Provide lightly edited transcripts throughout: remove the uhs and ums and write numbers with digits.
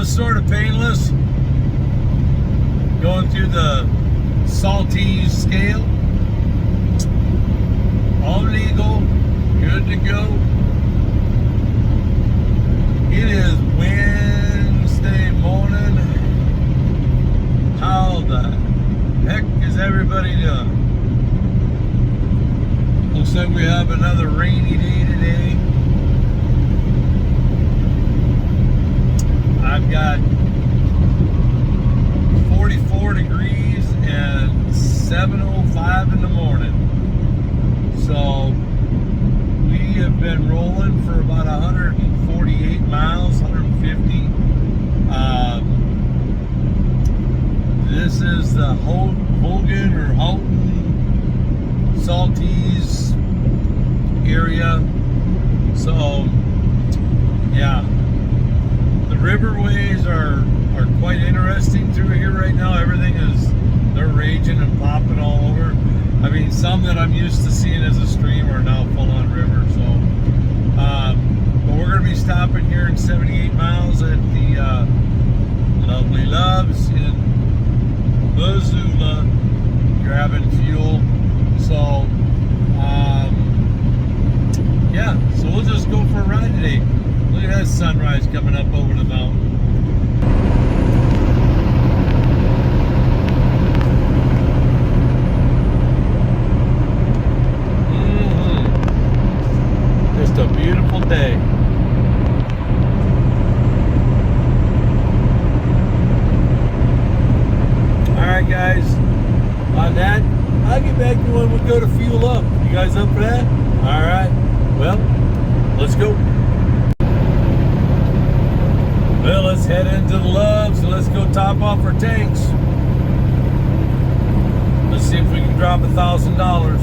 Sort of painless going through the Salties scale. All legal, good to go. It is Wednesday morning. How the heck is everybody doing? Looks like we have another rainy day today. I've got 44 degrees and 7:05 in the morning. So we have been rolling for about 148 miles, 150. This is the Hogan or Houghton Salties area. So yeah. The riverways are quite interesting through here right now. Everything they're raging and popping all over. I mean, some that I'm used to seeing as a stream are now full on river. So, but we're going to be stopping here in 78 miles at the Lovely Loves in Missoula, grabbing fuel. So, yeah, so we'll just go for a ride today. Look at that sunrise coming up over the mountain. Just a beautiful day. Alright guys, on that, I'll get back to when we go to fuel up. You guys up for that? Alright, well, let's go. Well, let's head into the Loves and let's go top off our tanks. Let's see if we can drop $1,000.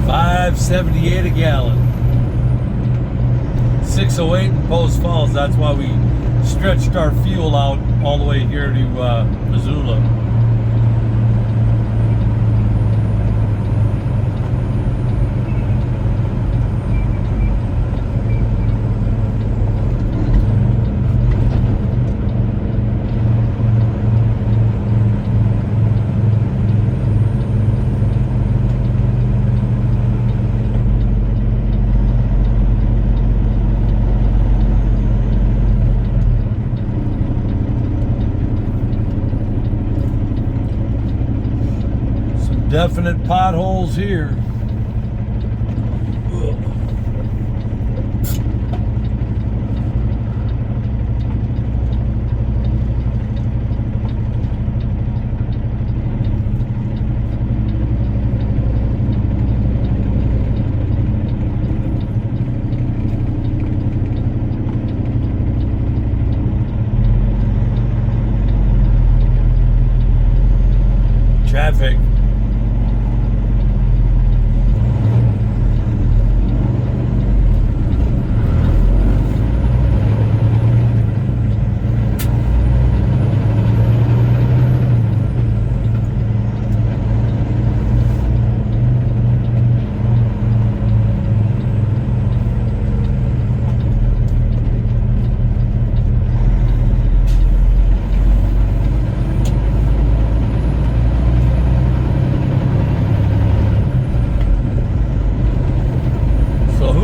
$5.78 a gallon. 608 in Post Falls. That's why we stretched our fuel out all the way here to Missoula. Definite potholes here. Traffic.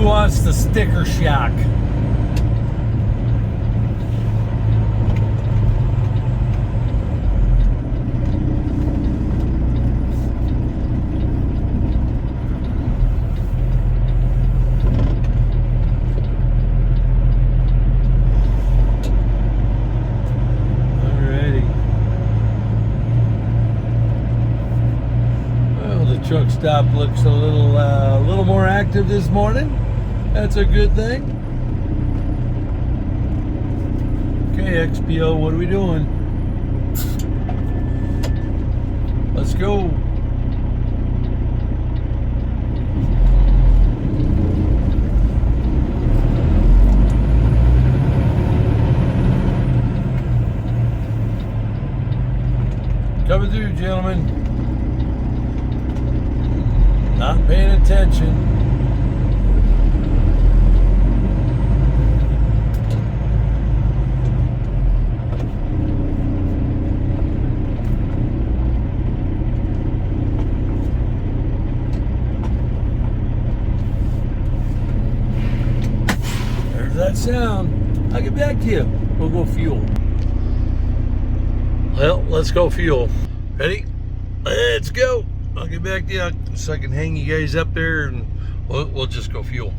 Wants the sticker shock? Alrighty. Well, the truck stop looks a little more active this morning. That's a good thing. Okay, XPO, what are we doing? Let's go. Coming through, gentlemen. Not paying attention. That sound. I'll get back to you. We'll go fuel. Well, let's go fuel. Ready? Let's go. I'll get back to you so I can hang you guys up there and we'll just go fuel.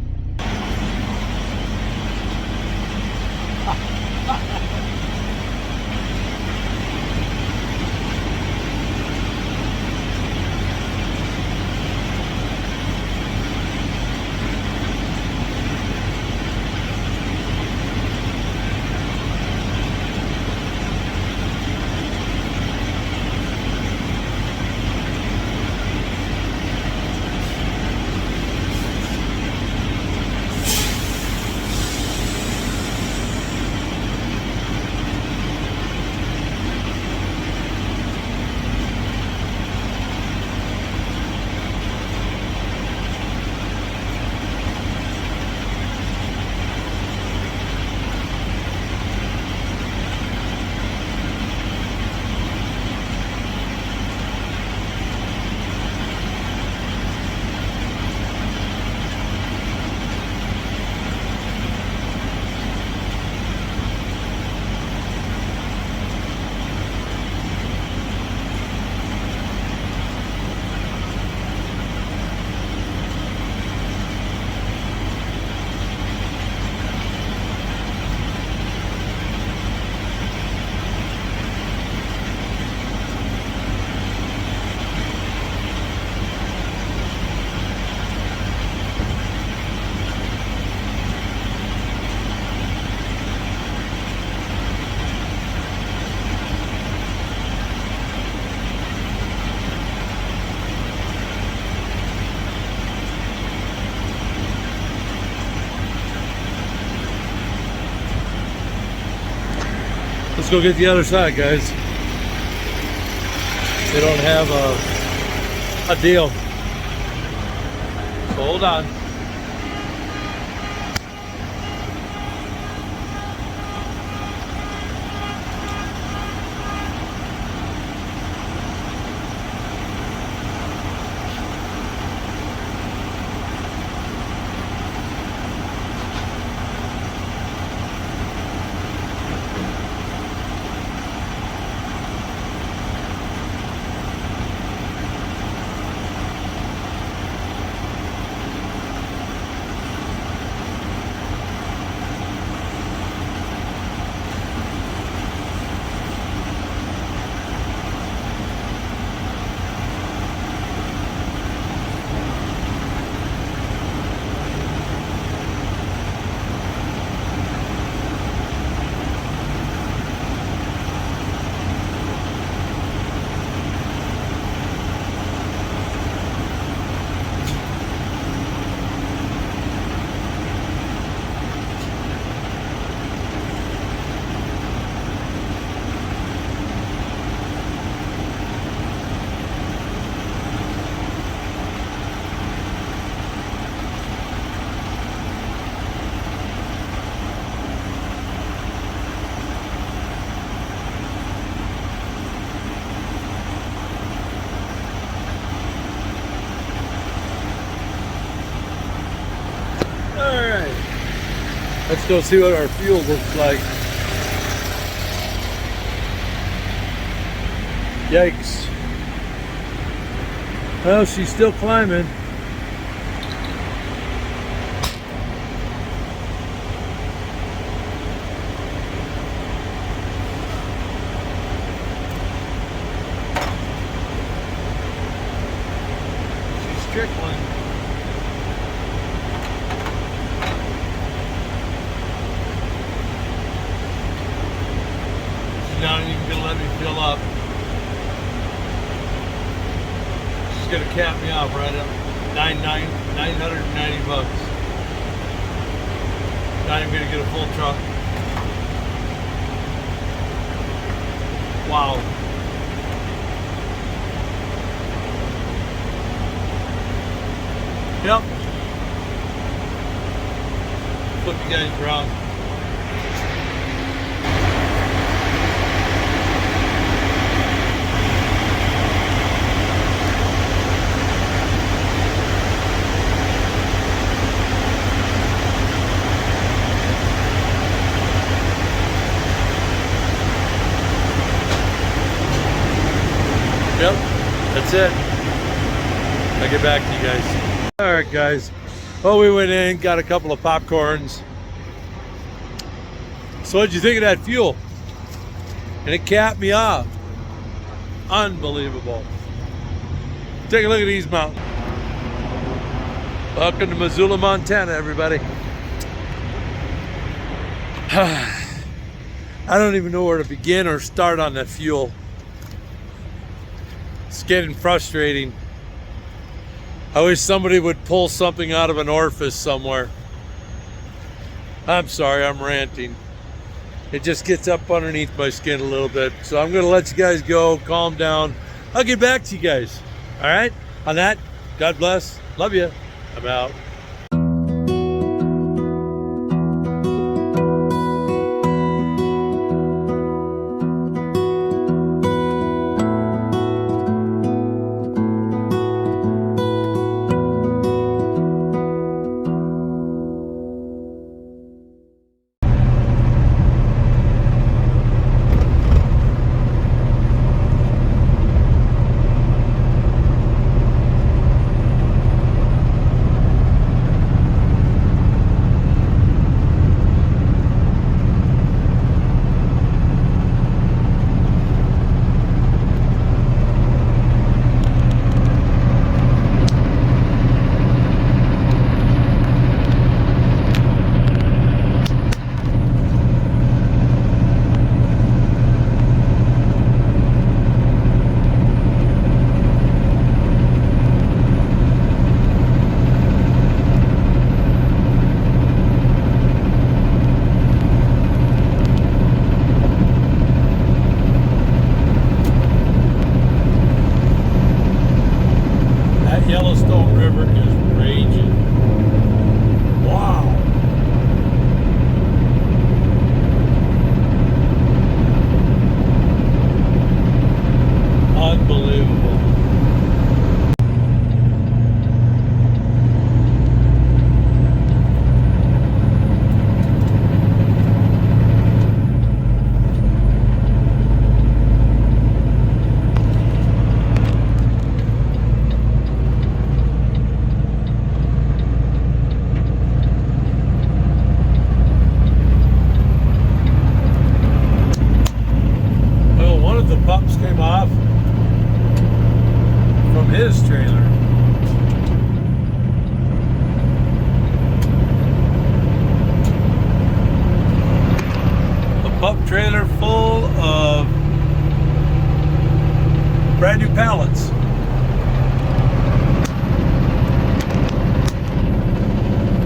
Let's go get the other side, guys. They don't have a deal. So hold on. Let's go see what our fuel looks like. Yikes. Well, she's still climbing. She's trickling. She's not even gonna let me fill up. She's gonna cap me off right up $990. Not even gonna get a full truck. Wow. Yep. Flip you guys around. Yep, that's it. I'll get back to you guys. All right, guys. Well, we went in, got a couple of popcorns. So what'd you think of that fuel? And it capped me off. Unbelievable. Take a look at these mountains. Welcome to Missoula, Montana, everybody. I don't even know where to begin or start on that fuel. It's getting frustrating. I wish somebody would pull something out of an orifice somewhere. I'm sorry, I'm ranting. It just gets up underneath my skin a little bit. So I'm gonna let you guys go, calm down. I'll get back to you guys. All right? On that, God bless. Love you. I'm out. Yellowstone River is raging. Wow. Unbelievable. Pups came off from his trailer. A pup trailer full of brand new pallets.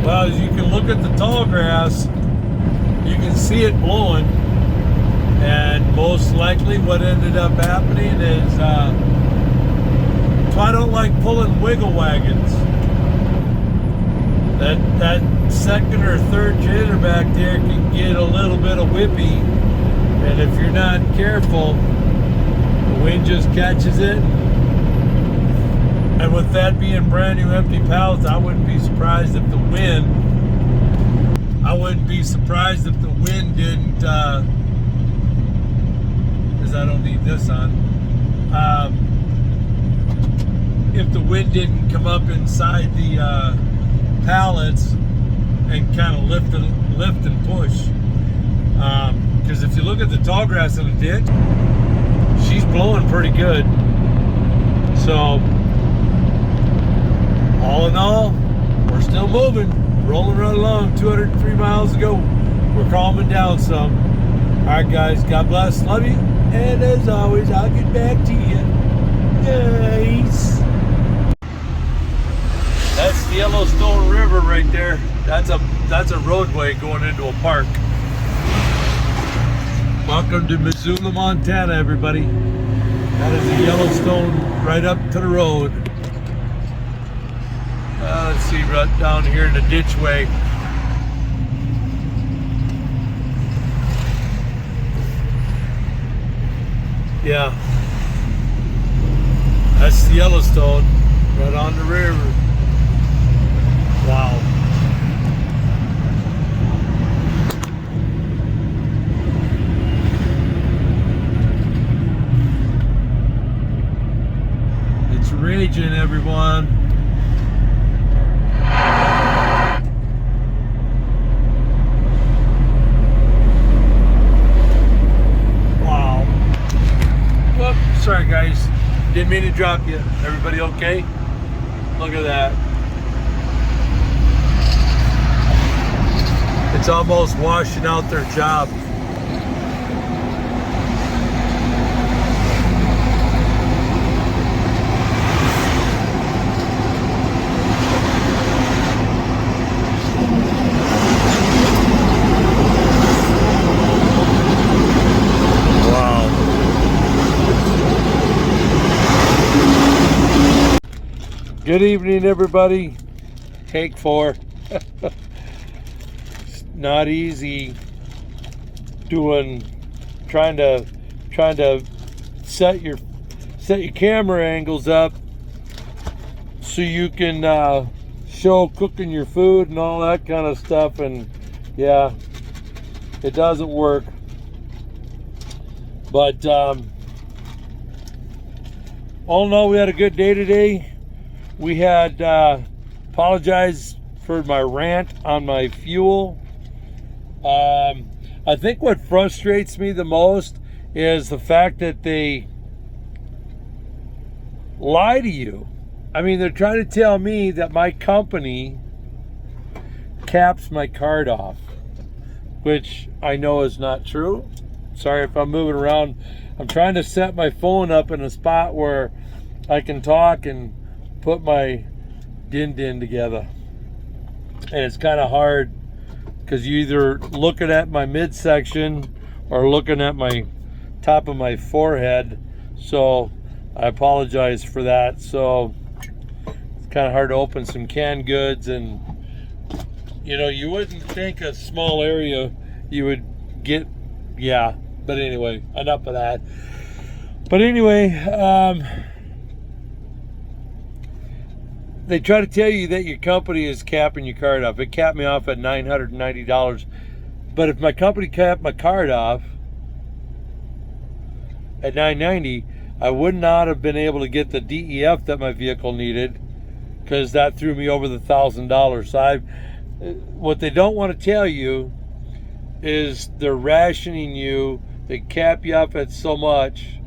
Well, as you can look at the tall grass, you can see it blowing. And most likely what ended up happening is, so I don't like pulling wiggle wagons. That second or third trailer back there can get a little bit of whippy. And if you're not careful, the wind just catches it. And with that being brand new empty pallets, I wouldn't be surprised if the wind I wouldn't be surprised if the wind didn't, because I don't need this on. If the wind didn't come up inside the pallets and kind of lift and push. Because if you look at the tall grass in the ditch, she's blowing pretty good. So, all in all, we're still moving, rolling right along. 203 miles to go. We're calming down some. All right, guys, God bless, love you, and as always, I'll get back to you. Nice. That's the Yellowstone River right there. That's a roadway going into a park. Welcome to Missoula, Montana, everybody. That is the Yellowstone right up to the road. Let's see, right down here in the ditch way. Yeah. That's the Yellowstone right on the river. Wow. It's raging, everyone. Wow. Whoop, sorry guys. Didn't mean to drop you. Everybody okay? Look at that. It's almost washing out their job. Wow. Good evening, everybody. Take 4. Not easy trying to set your camera angles up so you can show cooking your food and all that kind of stuff, and yeah, it doesn't work. But all in all, we had a good day today. We had apologize for my rant on my fuel. I think what frustrates me the most is the fact that they lie to you. I mean, they're trying to tell me that my company caps my card off, which I know is not true. Sorry if I'm moving around. I'm trying to set my phone up in a spot where I can talk and put my din together. And it's kind of hard because you either looking at my midsection or looking at my top of my forehead. So I apologize for that. So it's kind of hard to open some canned goods, and you know, you wouldn't think a small area you would get, yeah. But anyway, enough of that. But anyway, they try to tell you that your company is capping your card off. It capped me off at $990. But if my company capped my card off at $990, I would not have been able to get the DEF that my vehicle needed, because that threw me over the $1,000. So what they don't want to tell you is they're rationing you. They cap you up at so much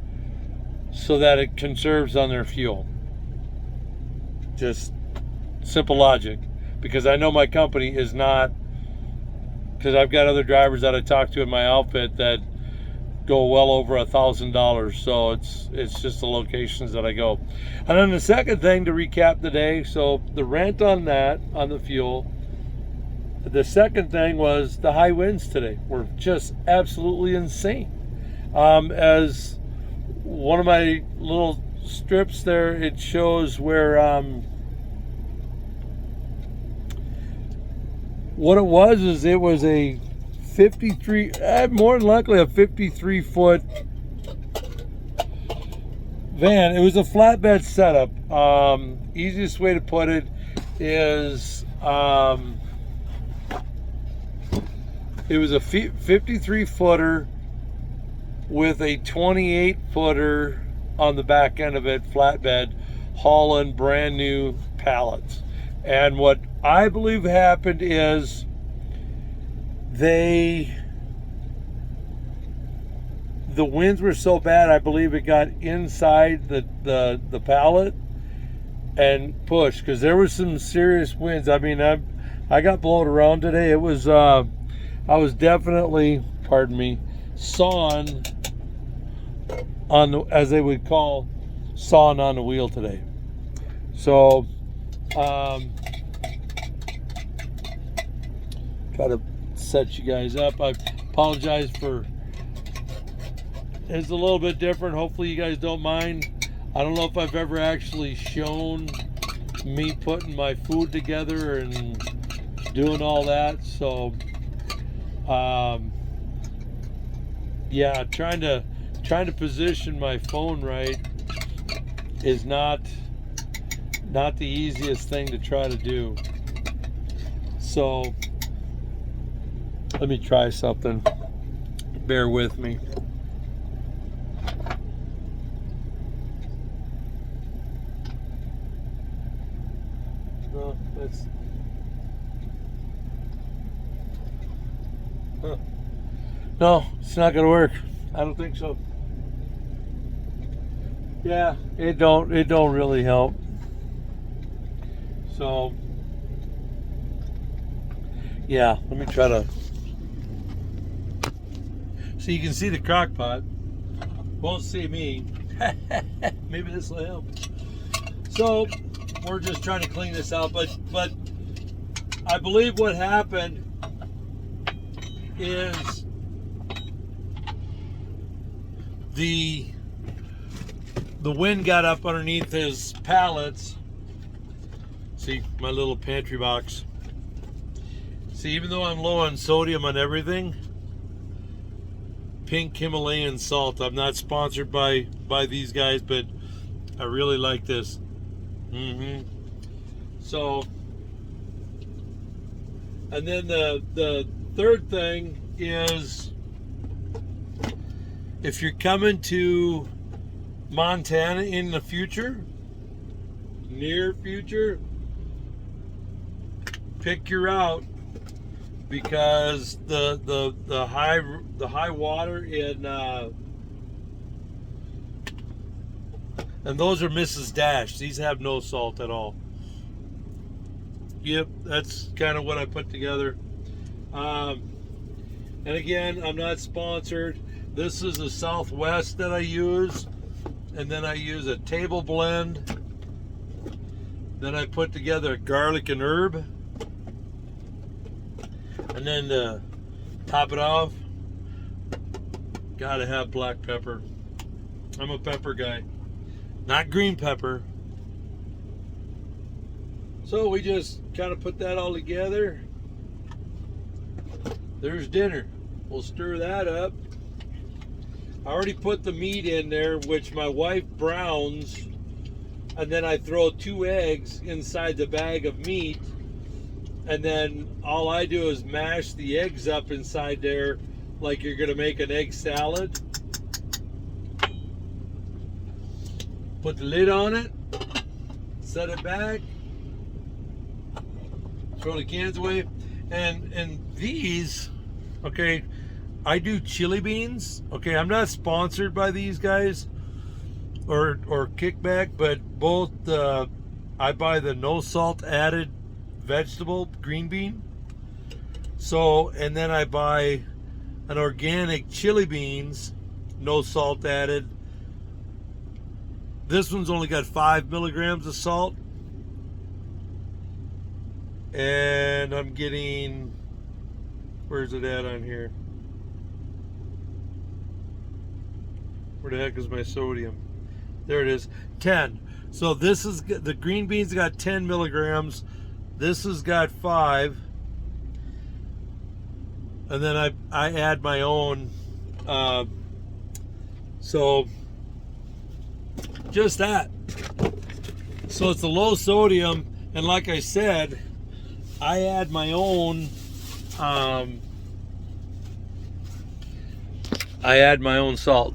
so that it conserves on their fuel. Just simple logic. Because I know my company is not, because I've got other drivers that I talk to in my outfit that go well over $1,000. So it's just the locations that I go. And then the second thing to recap today, so the rant on that, on the fuel. The second thing was the high winds today were just absolutely insane. As one of my little strips there, it shows where what it was is it was a 53, more than likely a 53-foot van. It was a flatbed setup. Easiest way to put it is It was a 53 footer with a 28 footer on the back end of it, flatbed, hauling brand new pallets. And what I believe happened is the winds were so bad, I believe it got inside the pallet and pushed, because there was some serious winds. I mean, I got blown around today. It was I was definitely, pardon me, sawn on the, as they would call, sawing on the wheel today. So try to set you guys up. I apologize for, it's a little bit different. Hopefully you guys don't mind. I don't know if I've ever actually shown me putting my food together and doing all that. So yeah, trying to position my phone right is not the easiest thing to try to do. So let me try something. Bear with me. No, that's no, it's not gonna work. I don't think so. Yeah, it don't really help. So yeah, let me try to, so you can see the crock pot. Won't see me. Maybe this will help. So we're just trying to clean this out, but I believe what happened is the wind got up underneath his pallets. See my little pantry box. See, even though I'm low on sodium on everything, pink Himalayan salt. I'm not sponsored by these guys, but I really like this. So, and then the third thing is, if you're coming to Montana in the future, near future, pick your route, because the high water in and those are Mrs. Dash. These have no salt at all. Yep, that's kind of what I put together. And again, I'm not sponsored. This is a Southwest that I use, and then I use a table blend. Then I put together garlic and herb, and then to top it off, gotta have black pepper. I'm a pepper guy, not green pepper. So we just kind of put that all together. There's dinner. We'll stir that up. I already put the meat in there, which my wife browns, and then I throw 2 eggs inside the bag of meat, and then all I do is mash the eggs up inside there like you're gonna make an egg salad. Put the lid on it, set it back, throw the cans away, and these, okay, I do chili beans. Okay, I'm not sponsored by these guys or Kickback, but both I buy the no salt added vegetable green bean. So, and then I buy an organic chili beans, no salt added. This one's only got 5 milligrams of salt, and I'm getting, where's it at on here? Where the heck is my sodium? There it is, 10. So this is, the green beans got 10 milligrams. This has got 5. And then I add my own. So just that. So it's a low sodium, and like I said, I add my own I add my own salt.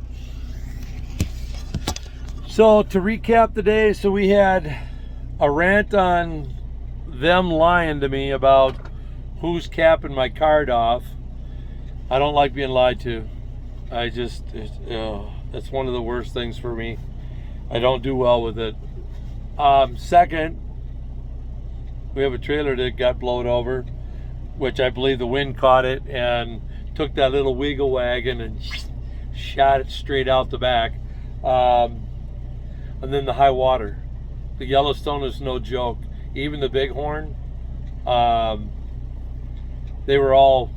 So to recap the day, so we had a rant on them lying to me about who's capping my card off. I don't like being lied to. It's one of the worst things for me. I don't do well with it. Second, we have a trailer that got blown over, which I believe the wind caught it and took that little wiggle wagon and shot it straight out the back. And then the high water. The Yellowstone is no joke. Even the Bighorn, they were all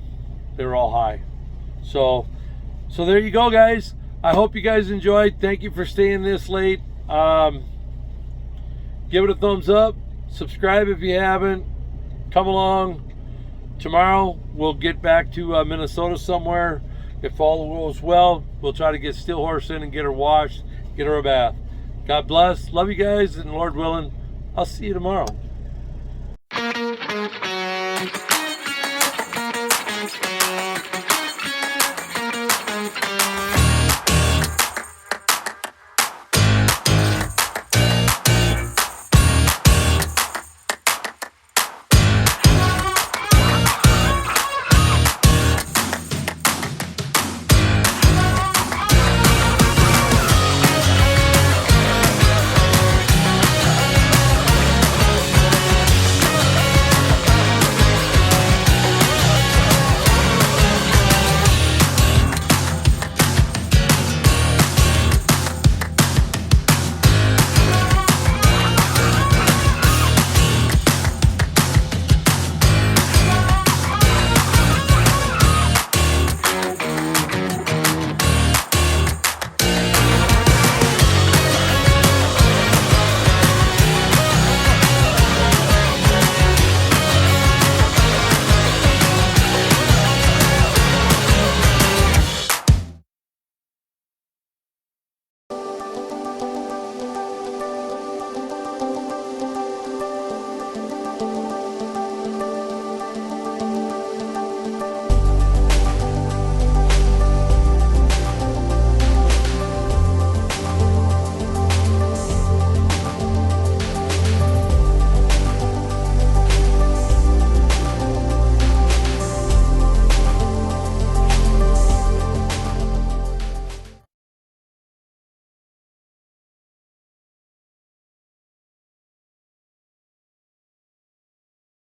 high. So there you go, guys. I hope you guys enjoyed. Thank you for staying this late. Give it a thumbs up. Subscribe if you haven't. Come along. Tomorrow we'll get back to Minnesota somewhere. If all goes well, we'll try to get Steelhorse in and get her washed, get her a bath. God bless. Love you guys, and Lord willing, I'll see you tomorrow.